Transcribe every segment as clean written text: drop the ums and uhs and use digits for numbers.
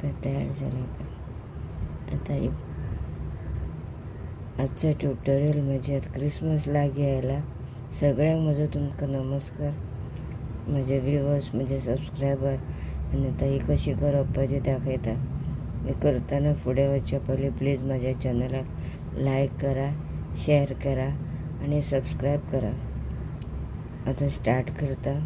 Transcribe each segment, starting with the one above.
तयार झाले का. आता आजचा ट्युटोरियल म्हणजे आता क्रिसमस लागी आयला. सगळ्यांक म्हजो तुमकां नमस्कार. म्हजे व्ह्युअर्स म्हणजे सबस्क्रायबर. आनी आतां ही कशी करप हें दाखयता. मी करतना फुडें वचचे पयलीं प्लीज म्हाज्या चॅनलाक लायक करा, शेअर करा आनी सबस्क्रायब करा. आतां स्टार्ट करता.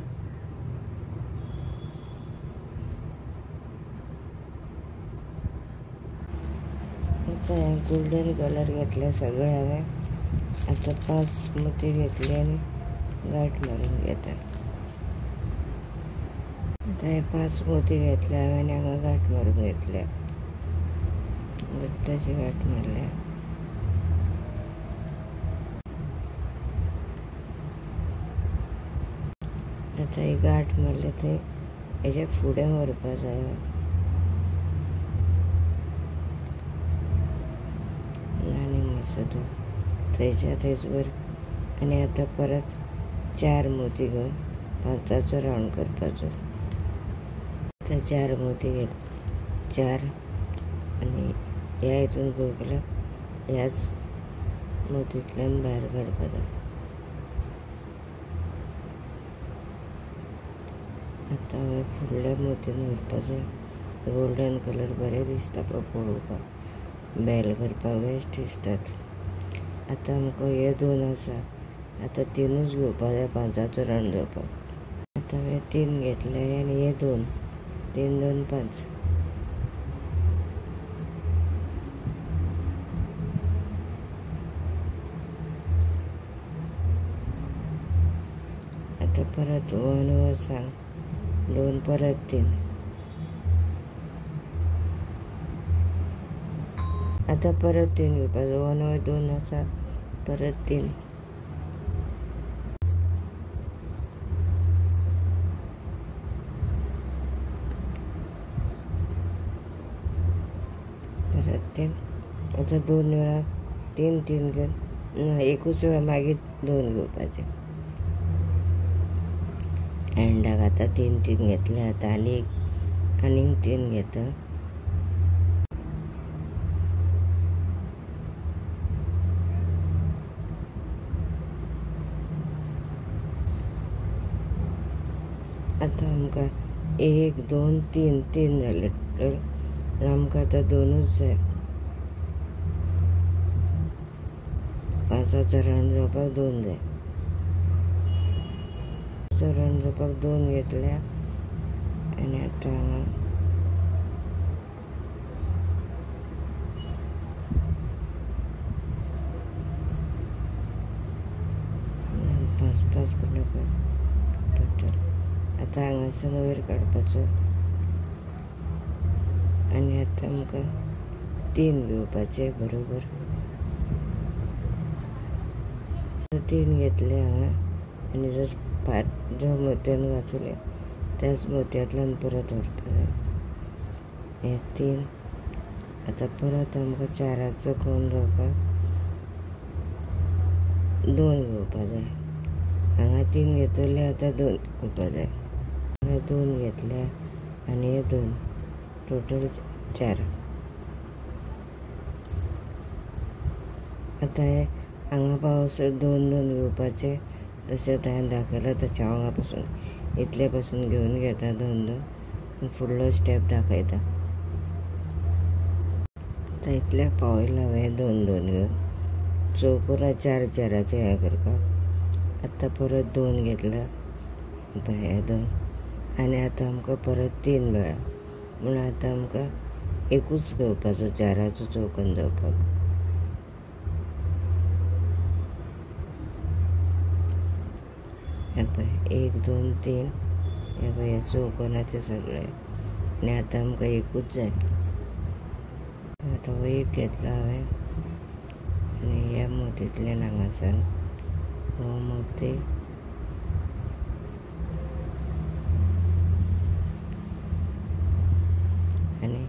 आतां हांवें गोल्डन कलर घेतले सगळे. हांवें आतां 5 मोती घेतली आनी गांठ मारून घेता. आतां हे 5 मोती घेतले हांवें आनी हांगा गांठ मारून घेतल्या. घट्टशी गांठ मारल्या. आतां ही गांठ मारल्या थंय हेजे फुडें व्हरपा जाय. आनी मातसो तो थंयच्या थंयच व्हर. आनी आतां परत 4 मोती घेवन 5चो रावंड करपाचो. आतां 4 मोती घेत 4 आनी ह्या हितून घुंवयला ह्याच मोतींतल्यान भायर काडपाचो. आतां हांवें फुडल्या मोतीन व्हरपाचो. गोल्डन कलर बरें दिसता पळोवपाक. बेल करपाक बेस्ट दिसतात. आतां आमकां हे 2 आसा. आतां 3च घेवपा जाय 5चो रावंड जावपाक. आतां हांवें 3 घेतले आनी हे 2 3 2 5. आतां परत 1 सांग 2 परत 3. आतां परत 3 घेवपाचो. 1 2 आसा परत 3. परत 3. आतां 2 वेळा 3 3 घेवन एकूच वेळा मागीर 2 घेवपाचे. एंडाक आतां 3 3 घेतले. आतां आनीक 3 घेता. आतां आमकां 1 2 3 3 जाले टोटल. आमकां आतां 2च जाय. 5चो रावंड जावपाक 2 जाय. 5चो रावंड जावपाक 2 घेतल्या आनी आतां हांगा 5 5 केले पळय टोटल. आतां हांगासान वयर काडपाचो आनी आतां आमकां 3 घेवपाचे बरोबर. 3 घेतले हांगा आनी जो मोतयेन घातले त्याच मोतयांतल्यान परत व्हरपा जाय. हे 3. आतां परत आमकां 4चो कोन जावपाक 2 घेवपा जाय. हांगा 3 घेतले आतां 2 घेवपा जाय. हांवें 2 घेतल्या आनी हे 2 टोटल 4. आतां हे हांगा पावसर 2 2 घेवपाचे. तशेंच हांवें दाखयला ताच्या हांगा पासून इतले पासून घेवन घेता 2 2 फुडलो स्टेप दाखयता. आतां इतल्याक पावयला हांवें 2 2 घेवन. चौकोना 4 4चे हें करपाक. आतां परत 2 घेतला हे 2 आनी आतां आमकां परत 3 मेळ्ळा. म्हूण आतां आमकां एकूच घेवपाचो 4चो चौकोन जावपाक. हे पळय 1 2 3 हे पळय हे चौकोनाचे सगळे. आनी आतां आमकां एकूच जाय. आतां हो 1 घेतला हांवें आनी ह्या मोतींतल्यान हांगासान हो मोती आनी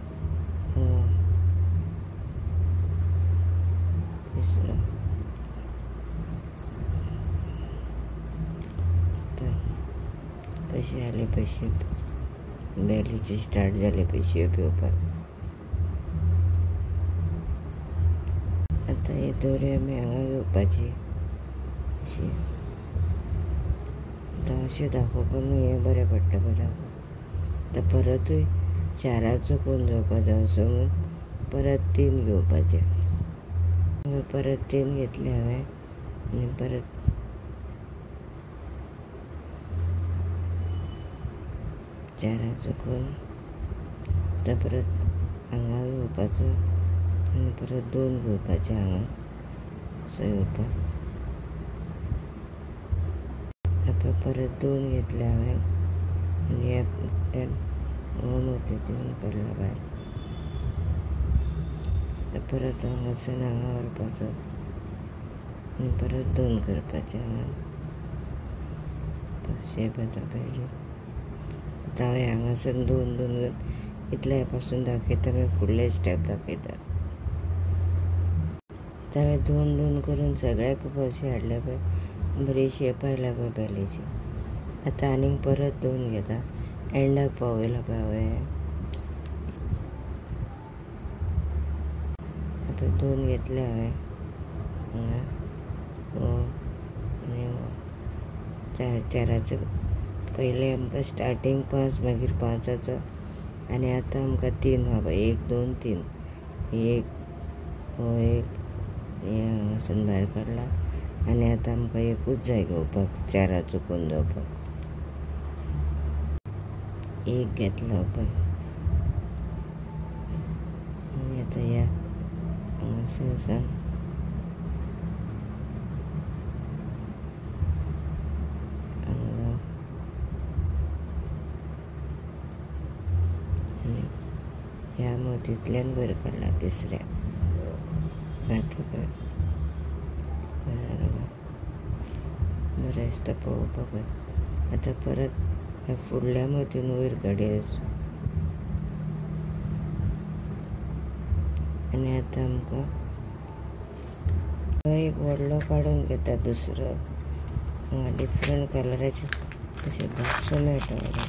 हो तिसरो. कशी जाली पळय शेप. बेलीची स्टार्ट जाली पळय शेप येवपाक. आतां ही दोरी आमी हांगा घेवपाची अशी. आतां अशें दाखोवपाक हें बरें पडटा पळय. आतां परतूय चाराचो कोण जावपाचो असो म्हणून परत 3 घेवपाचे. परत 3 घेतले हांवें आनी परत चाराचो कोण. आतां परत हांगा घेवपाचो आनी परत 2 घेवपाचे हांगा असो येवपाक. आतां परत 2 घेतले हांवें आनी हे हो मोतींतल्यान काडला भायर. आतां परत हांगासान हांगा व्हरपाचो आनी परत 2 करपाचे हांगा. शेप येता पाहिजे. आतां हांवें हांगासान 2 करून इतल्या हे पासून दाखयता मागीर फुडले स्टेप दाखयता. आतां हांवें 2 करून सगळ्याक अशें हाडल्या पळय, बरी शेप आयल्या पळय बेलीची. आतां आनीक परत 2 घेता. एंडाक पावयला पळय हांवें. आतां 2 घेतले हांवें हांगा हो आनी हो. चाराचो पयलें आमकां स्टार्टींग 5 मागीर 5चाचो आनी आतां आमकां 3 हा पळय. 1 2 3 एक हो एक हे हांगासान भायर काडला आनी आतां आमकां एकूच जाय घेवपाक चाराचो कोण जावपाक. 1 घेतलो पळय आनी आतां ह्या हांगासर हांगा आनी ह्या मोतींतल्यान वयर काडला तिसऱ्या. आतां पळय बरें दिसता पळोवपाक पळय. आतां परत ह्या फुडल्या मोतीन वयर काडया आनी आतां आमकां एक व्हडलो काडून घेता दुसरो. हांगा डिफरंट कलराचे अशे बॉक्सो मेळटा बरे.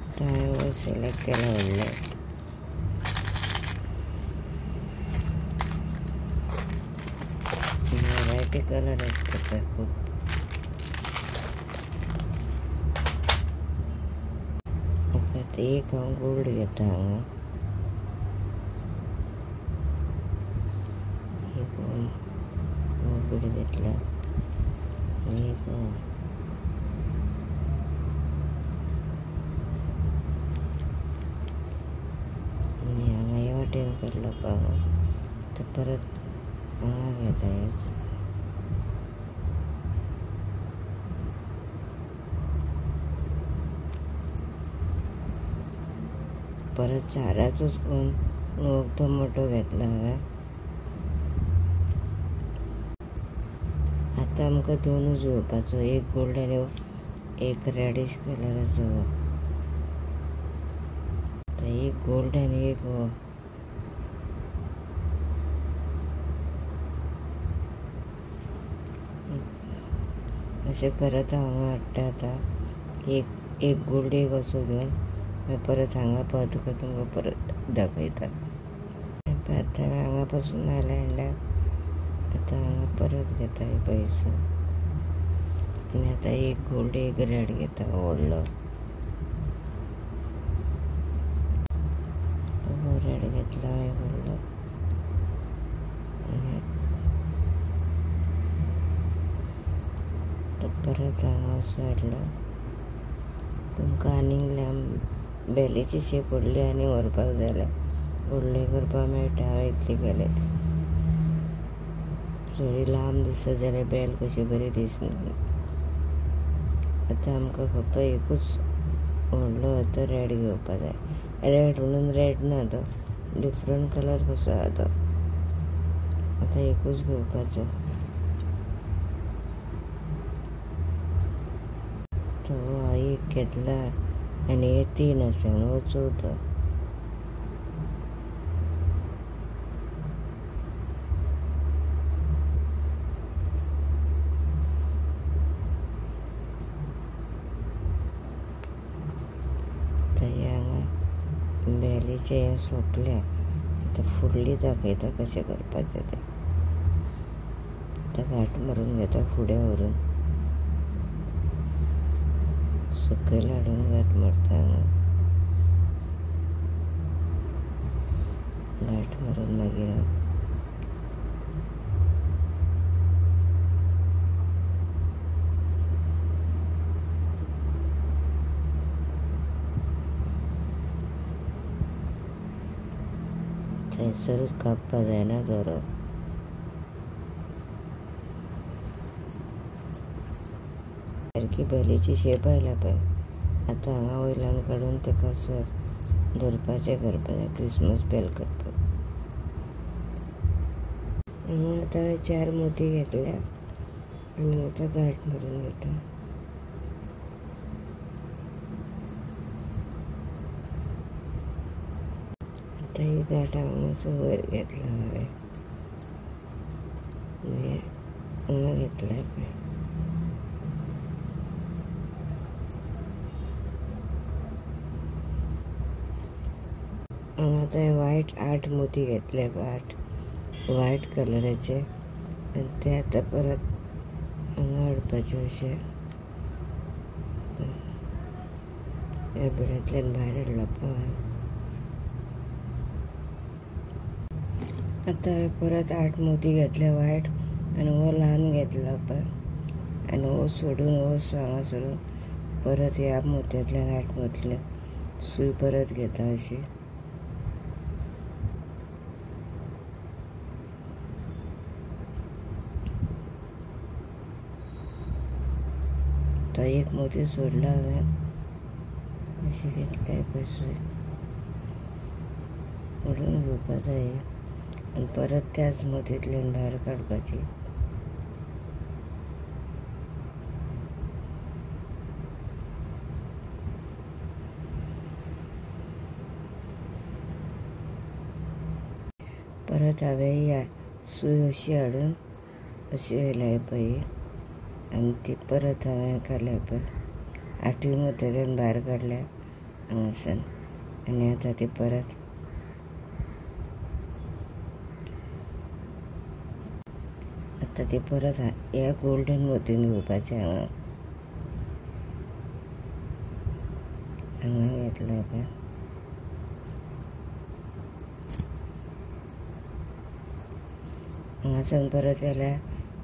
आतां हांवें हो सिलेक्ट केला व्हडले. व्हरायटी कलर आसता पळय खूब. आतां एक हांव गोल्ड घेता हांगा. एक हो बीड घेतला आनी एक हो. आनी हांगा हे वाटेन काडलो पळय तो परत हांगा घेता हेच. परत चाराचोच कोण तो मोठो घेतला हांवें. आतां आमकां 2च घेवपाचो. एक गोल्ड आनी एक रेडीश कलराचो हो. आतां एक गोल्ड आनी एक हो. अशें करत हांगा हाडटा. आतां एक गोल्ड एक असो घेवन मागीर परत हांगा पावतकच तुमकां परत दाखयता. आतां हांवें हांगा पासून नाल्या एंडाक आतां हांगा परत घेता हे पयसो आनी आतां एक गोल्ड एक रेड घेता व्हडलो. हो रेड घेतला हांवें व्हडलो आनी परत हांगा असो हाडलो. तुमकां आनीक लांब बेलीची शेप व्हडली आनी व्हरपाक जाय जाल्यार व्हडली करपाक मेळटा. हांवें इतली केले. थोडी लांब दिसत जाल्यार बेल कशी बरी दिसना. आतां आमकां फक्त एकूच व्हडलो तो रेड घेवपाक जाय. रेड म्हणून रेड ना तो डिफरंट कलर कसो आहा तो. आतां एकूच घेवपाचो. तो हो एक घेतला आनी हे 3 आसा म्हणून हो 4थो. आतां हे हांगा बेलीचे हे सोंपल्या. आतां फुडली दाखयता कशें करपाचें तें. आतां घांट मारून घेता फुडें व्हरून, सकयल हाडून घांट मारता हांगा. घांट मारून मागीर थंयसरूच कापपा जायना दवरप. सारकी बेलीची शेप आयला पळय. आतां हांगा वयल्यान काडून तेका सर धरपाचें करपाचें क्रिसमस बेल करपाक. हांगा आतां हांवें 4 मोती घेतल्या आनी आतां घांट मारून घेता. आतां ही घांट हांगासर वयर घेतला हांवें, हांगा घेतल्या पळय. हांगा आतां वायट 8 मोती घेतले पळय, 8 वायट कलराचे, आनी ते आतां परत हांगा हाडपाचे अशे. ह्या बिळांतल्यान भायर हाडला पळय हांवें. आतां हांवें परत 8 मोती घेतले वायट, आनी हो ल्हान घेतला पळय, आनी हो सोडून हो हांगा सोडून परत ह्या मोत्यांतल्यान 8 मोतयांतल्यान सूय परत घेता अशी. तो एक मोती सोडला हांवें, अशी घेतल्या पळय सूय. ओडून घेवपा जाय आनी परत त्याच मोतींतल्यान भायर काडपाची. परत हांवें ही सूय अशी हाडून अशी व्हेल्या पळय, आनी ती परत हांवें घाल्या पळय 8 मोत्यांतल्यान भायर काडल्या हांगासान. आनी आतां ती परत ह्या गोल्डन मोतीन घेवपाचें. हांगा घेतला पळय. हांगासान परत गेल्यार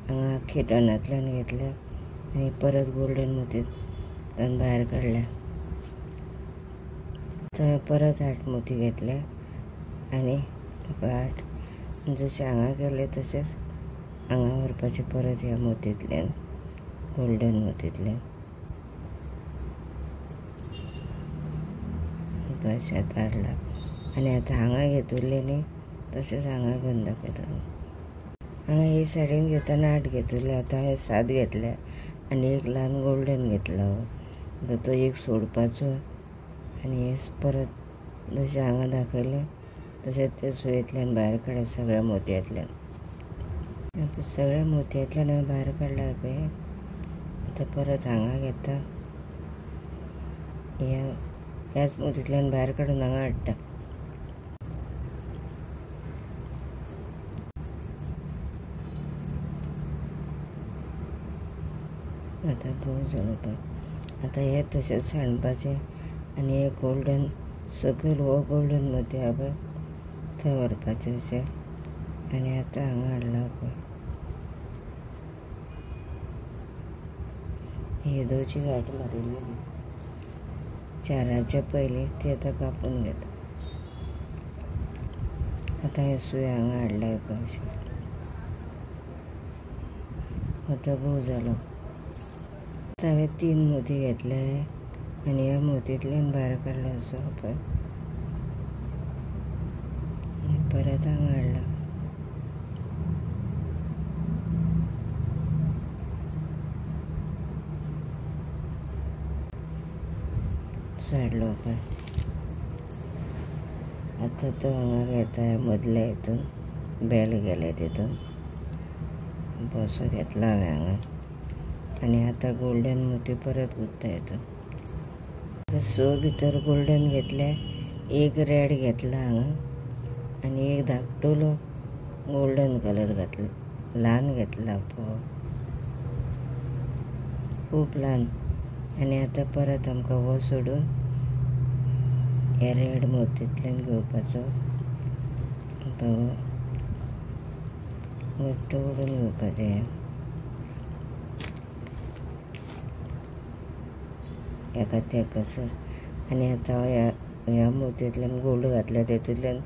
हांगा खिटणांतल्यान घेतल्या आनी परत गोल्डन मोतींतल्यान भायर काडल्या. हांवें परत 8 मोती घेतल्या आनी 8 जशें हांगा केले तशेंच हांगा व्हरपाचें परत ह्या मोतींतल्यान, गोल्डन मोतींतल्यान. अशें आतां हाडला आनी आतां हांगा घेतिल्ली न्ही तशेंच हांगा घेवन दाखयता. हांगा हे सायडीन घेताना 8 घेतिल्ले, आतां हांवें 7 घेतल्या आनी एक ल्हान गोल्डन घेतला. आतां तो एक सोडपाचो आनी हे परत जशें हांगा दाखयलें तशेंच ते सुयेंतल्यान भायर काडप सगळ्या मोतयांतल्यान. सगळ्या मोतयांतल्यान हांवें भायर काडला पळय. आतां परत हांगा घेता, ह्याच मोतींतल्यान भायर काडून हांगा हाडटा. आतां भोव जालो पळय. आतां हे तशेंच सांडपाचें आनी हे गोल्डन सकयल हो गोल्डन मोती आहा पळय थंय व्हरपाचें अशें. आनी आतां हांगा हाडला पळय येदोची घांट मारिल्ली 4च्या पयलीं ती आतां कापून घेता. आतां हे सूय हांगा हाडल्या पळय अशें. आतां भोव जालो. आतां हांवें 3 मोती घेतले आनी ह्या मोतींतल्यान भायर काडला असो पळय. आनी परत हांगा हाडला. हाडलो पळय. आतां तो हांगा घेता मदल्या हितून बेल गेले तितून बसो घेतला हांवें हांगा. आनी आतां गोल्डन मोती परत गुंत्ता हितून. आतां 6 भितर गोल्डन घेतले, एक रेड घेतला हांगा आणि एक धाकटुलो गोल्डन कलर घातला, ल्हान घेतला पळय, खूब ल्हान. आनी आतां परत आमकां हो सोडून ह्या रेड मोतींतल्यान घेवपाचो. घट्ट ओडून घेवपाचें एका कसर. आनी आतां ह्या मोतयेंतल्यान गोल्ड घातल्या तेतूंतल्यान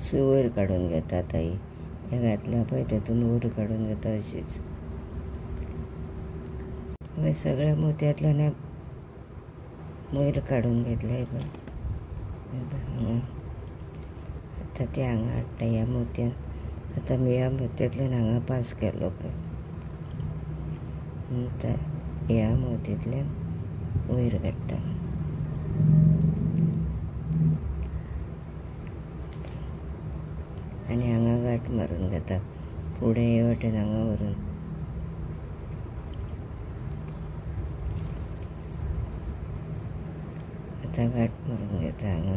सूय वयर काडून घेता. आतां हें घातल्या पळय तेतून वयर काडून घेता अशीच. मागीर सगळ्या मोतयांतल्यान वयर काडून घेतल्या पळय. हांगा आतां ते हांगा हाडटा ह्या मोतयान. आतां ह्या मोतयांतल्यान हांगा पास केलो पळय. आतां ह्या मोतयेंतल्यान वयर काडटा. आनी हांगा गांठ मारून घेता फुडें हे वाटेन हांगा व्हरून. आतां गांठ मारून घेता हांगा.